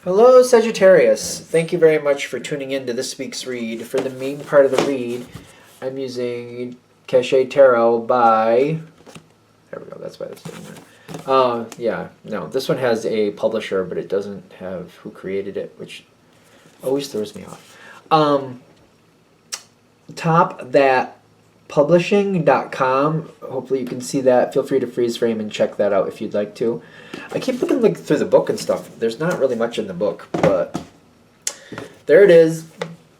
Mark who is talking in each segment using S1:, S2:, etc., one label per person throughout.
S1: Hello, Sagittarius. Thank you very much for tuning in to this week's read. For the main part of the read, I'm using Cachet Tarot by... There we go, that's why that's doing that. Yeah, no, this one has a publisher, but it doesn't have who created it, which always throws me off. Top that publishing.com. Hopefully you can see that. Feel free to freeze frame and check that out if you'd like to. I keep looking like through the book and stuff. There's not really much in the book, but there it is.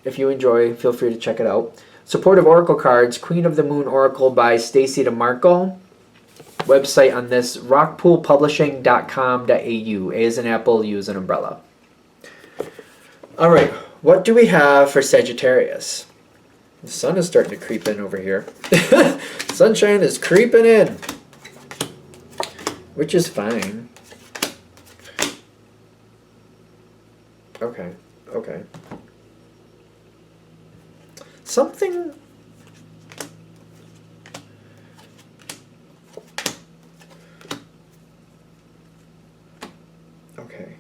S1: If you enjoy, feel free to check it out. Supportive Oracle cards, Queen of the Moon Oracle by Stacy DeMarco. Website on this, rockpoolpublishing.com.au. A as an apple, U as an umbrella. All right, what do we have for Sagittarius? The sun is starting to creep in over here. Sunshine is creeping in, which is fine. Okay, okay. Something... Okay.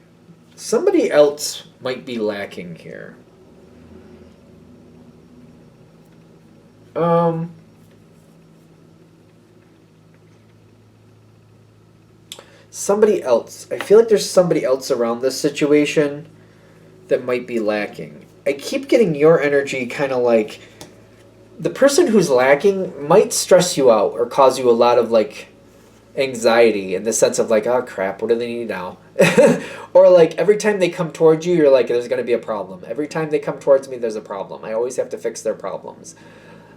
S1: Somebody else might be lacking here. Somebody else. I feel like there's somebody else around this situation that might be lacking. I keep getting your energy kind of like the person who's lacking might stress you out or cause you a lot of like anxiety in the sense of like, oh crap, what do they need now? Or like every time they come towards you, you're like, there's going to be a problem. Every time they come towards me, there's a problem. I always have to fix their problems.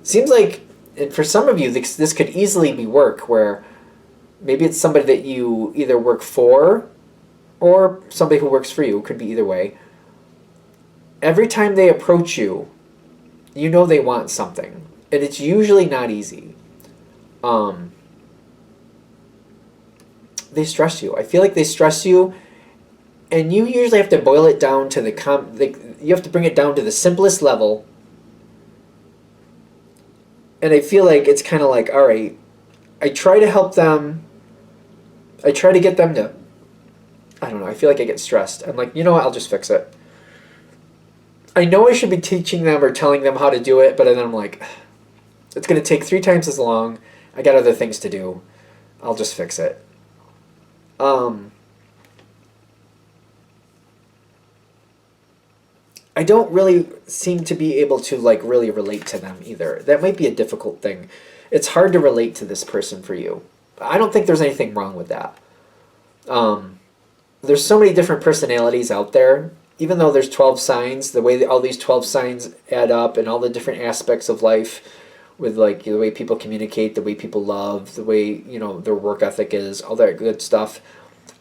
S1: Seems like, and for some of you, this could easily be work where maybe it's somebody that you either work for or somebody who works for you. Could be either way. Every time they approach you, you know they want something. And it's usually not easy. They stress you. I feel like they stress you, and you usually have to boil it down to you have to bring it down to the simplest level. And I feel like it's kind of like, all right, I try to help them. I try to get them to, I don't know, I feel like I get stressed. I'm like, you know what, I'll just fix it. I know I should be teaching them or telling them how to do it, but then I'm like, it's going to take 3 times as long. I got other things to do. I'll just fix it. I don't really seem to be able to like really relate to them either. That might be a difficult thing. It's hard to relate to this person for you. I don't think there's anything wrong with that. There's so many different personalities out there. Even though there's 12 signs, the way that all these 12 signs add up and all the different aspects of life with like the way people communicate, the way people love, the way, you know, their work ethic is, all that good stuff.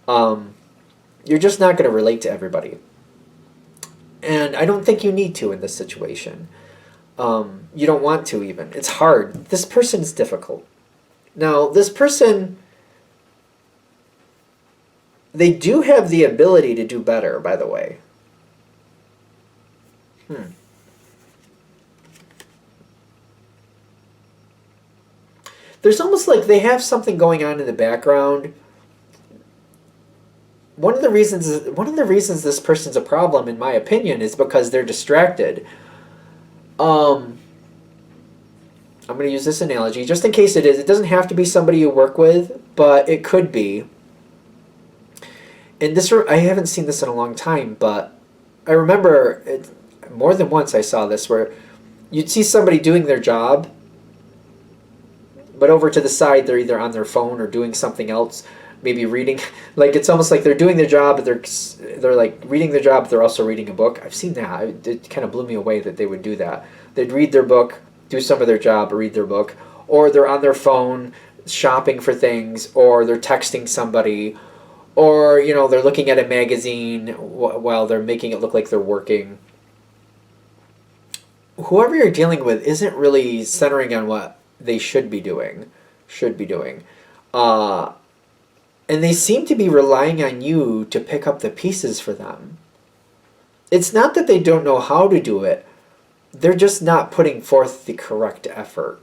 S1: You're just not going to relate to everybody. And I don't think you need to in this situation. You don't want to even. It's hard. This person's difficult. Now, this person, they do have the ability to do better, by the way. There's almost like they have something going on in the background. One of the reasons this person's a problem, in my opinion, is because they're distracted. I'm going to use this analogy just in case it is. It doesn't have to be somebody you work with, but it could be. And this, I haven't seen this in a long time, but I remember more than once I saw this where you'd see somebody doing their job, but over to the side they're either on their phone or doing something else, maybe reading. Like it's almost like they're doing their job, but they're like reading their job, but they're also reading a book. I've seen that. It kind of blew me away that they would do that. They'd read their book, do some of their job, or read their book, or they're on their phone shopping for things, or they're texting somebody, or you know they're looking at a magazine while they're making it look like they're working. Whoever you're dealing with isn't really centering on what they should be doing. And they seem to be relying on you to pick up the pieces for them. It's not that they don't know how to do it. They're just not putting forth the correct effort.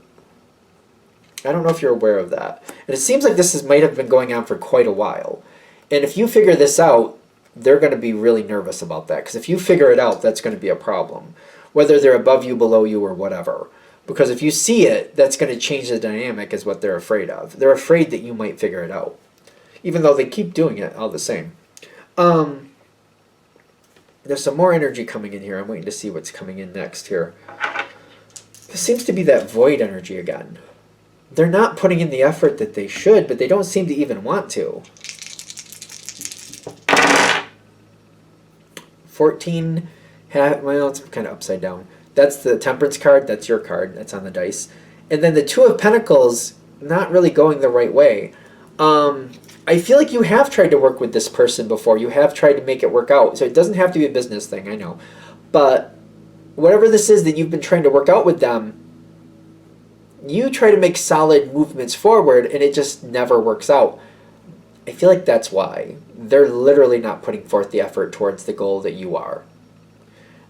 S1: I don't know if you're aware of that. And it seems like this might have been going on for quite a while. And if you figure this out, they're going to be really nervous about that. Because if you figure it out, that's going to be a problem. Whether they're above you, below you, or whatever. Because if you see it, that's going to change the dynamic is what they're afraid of. They're afraid that you might figure it out. Even though they keep doing it all the same. There's some more energy coming in here. I'm waiting to see what's coming in next here. There seems to be that void energy again. They're not putting in the effort that they should, but they don't seem to even want to. 14, well, it's kind of upside down. That's the Temperance card. That's your card. That's on the dice. And then the Two of Pentacles, not really going the right way. I feel like you have tried to work with this person before. You have tried to make it work out. So it doesn't have to be a business thing, I know. But whatever this is that you've been trying to work out with them, you try to make solid movements forward and it just never works out. I feel like that's why. They're literally not putting forth the effort towards the goal that you are.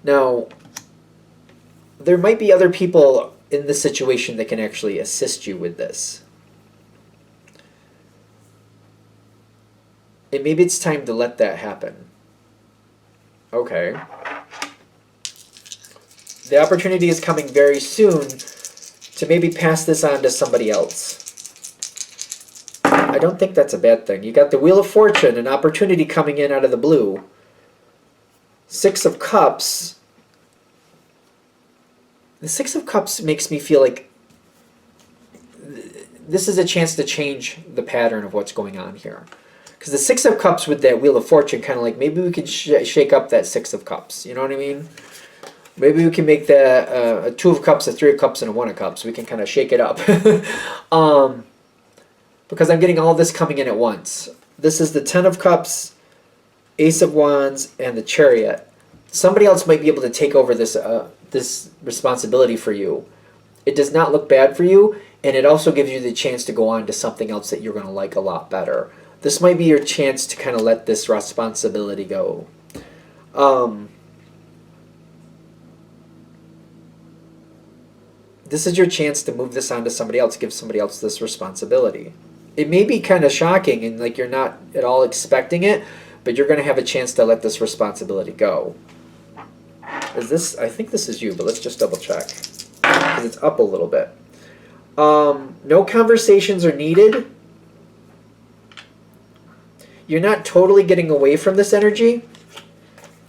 S1: Now, there might be other people in this situation that can actually assist you with this. And maybe it's time to let that happen. Okay. The opportunity is coming very soon to maybe pass this on to somebody else. I don't think that's a bad thing. You got the Wheel of Fortune, an opportunity coming in out of the blue. Six of Cups. The Six of Cups makes me feel like this is a chance to change the pattern of what's going on here. Because the Six of Cups with that Wheel of Fortune, kind of like, maybe we could shake up that Six of Cups. You know what I mean? Maybe we can make that a Two of Cups, a Three of Cups, and a One of Cups. We can kind of shake it up. Because I'm getting all this coming in at once. This is the Ten of Cups, Ace of Wands, and the Chariot. Somebody else might be able to take over this this responsibility for you. It does not look bad for you, and it also gives you the chance to go on to something else that you're going to like a lot better. This might be your chance to kind of let this responsibility go. This is your chance to move this on to somebody else, give somebody else this responsibility. It may be kind of shocking and like you're not at all expecting it, but you're going to have a chance to let this responsibility go. Is this? I think this is you, but let's just double check. Because it's up a little bit. No conversations are needed. You're not totally getting away from this energy.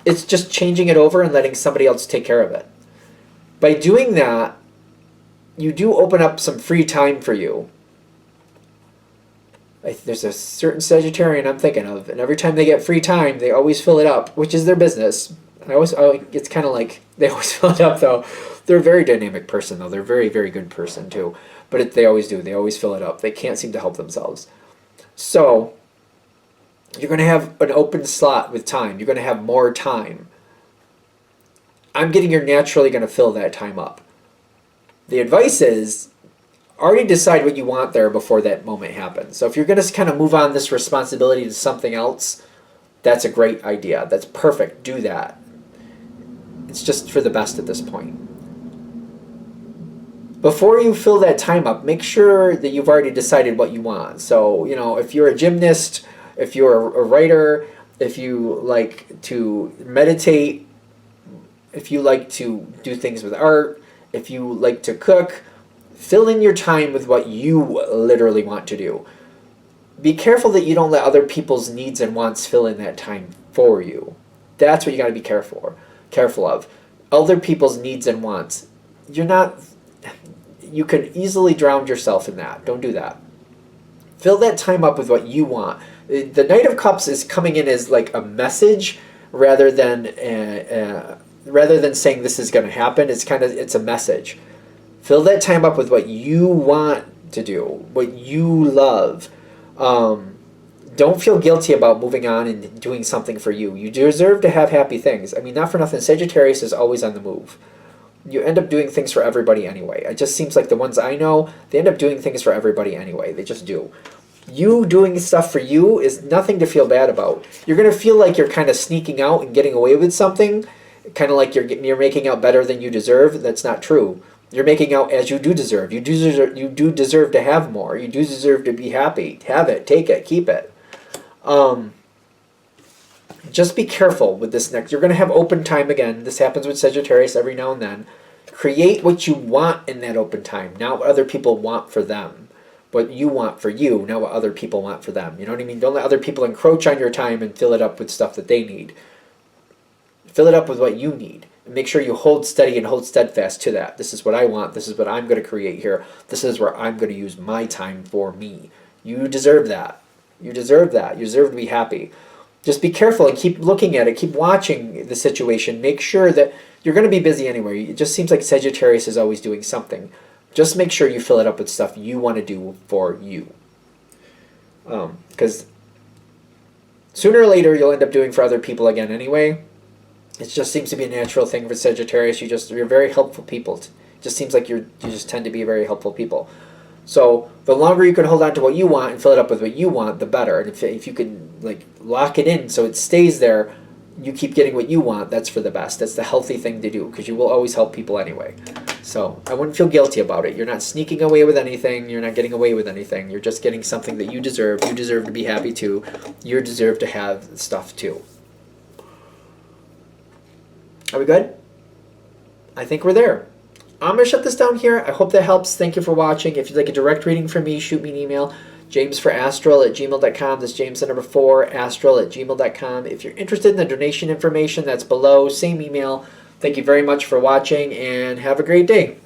S1: It's just changing it over and letting somebody else take care of it. By doing that, you do open up some free time for you. There's a certain Sagittarian I'm thinking of, and every time they get free time, they always fill it up, which is their business. It's kind of like they always fill it up, though. They're a very dynamic person, though. They're a very, very good person, too. But they always do. They always fill it up. They can't seem to help themselves. So, you're going to have an open slot with time. You're going to have more time. I'm getting you're naturally going to fill that time up. The advice is, already decide what you want there before that moment happens. So if you're going to kind of move on this responsibility to something else, that's a great idea. That's perfect. Do that. It's just for the best at this point. Before you fill that time up, make sure that you've already decided what you want. So, if you're a gymnast, if you're a writer, if you like to meditate, if you like to do things with art, if you like to cook, fill in your time with what you literally want to do. Be careful that you don't let other people's needs and wants fill in that time for you. That's what you got to be careful of. Other people's needs and wants. You could easily drown yourself in that. Don't do that. Fill that time up with what you want. The Knight of Cups is coming in as like a message rather than saying this is going to happen. It's a message. Fill that time up with what you want to do, what you love. Don't feel guilty about moving on and doing something for you. You deserve to have happy things. I mean, not for nothing, Sagittarius is always on the move. You end up doing things for everybody anyway. It just seems like the ones I know, they end up doing things for everybody anyway. They just do. You doing stuff for you is nothing to feel bad about. You're going to feel like you're kind of sneaking out and getting away with something, kind of like you're making out better than you deserve. That's not true. You're making out as you do deserve. You do deserve to have more. You do deserve to be happy. Have it. Take it. Keep it. Just be careful with this next. You're going to have open time again. This happens with Sagittarius every now and then. Create what you want in that open time, not what other people want for them. What you want for you, not what other people want for them. You know what I mean? Don't let other people encroach on your time and fill it up with stuff that they need. Fill it up with what you need. And make sure you hold steady and hold steadfast to that. This is what I want. This is what I'm going to create here. This is where I'm going to use my time for me. You deserve that. You deserve that. You deserve to be happy. Just be careful and keep looking at it. Keep watching the situation. Make sure that you're going to be busy anyway. It just seems like Sagittarius is always doing something. Just make sure you fill it up with stuff you want to do for you. Because sooner or later you'll end up doing for other people again anyway. It just seems to be a natural thing for Sagittarius. You're very helpful people. It just seems like you just tend to be very helpful people. So the longer you can hold on to what you want and fill it up with what you want, the better. And if you can like lock it in so it stays there, you keep getting what you want, that's for the best. That's the healthy thing to do, because you will always help people anyway. So I wouldn't feel guilty about it. You're not sneaking away with anything. You're not getting away with anything. You're just getting something that you deserve. You deserve to be happy too. You deserve to have stuff too. Are we good? I think we're there. I'm going to shut this down here. I hope that helps. Thank you for watching. If you'd like a direct reading from me, shoot me an email. jamesforastral@gmail.com. That's James the number 4, astral@gmail.com. If you're interested in the donation information, that's below. Same email. Thank you very much for watching, and have a great day.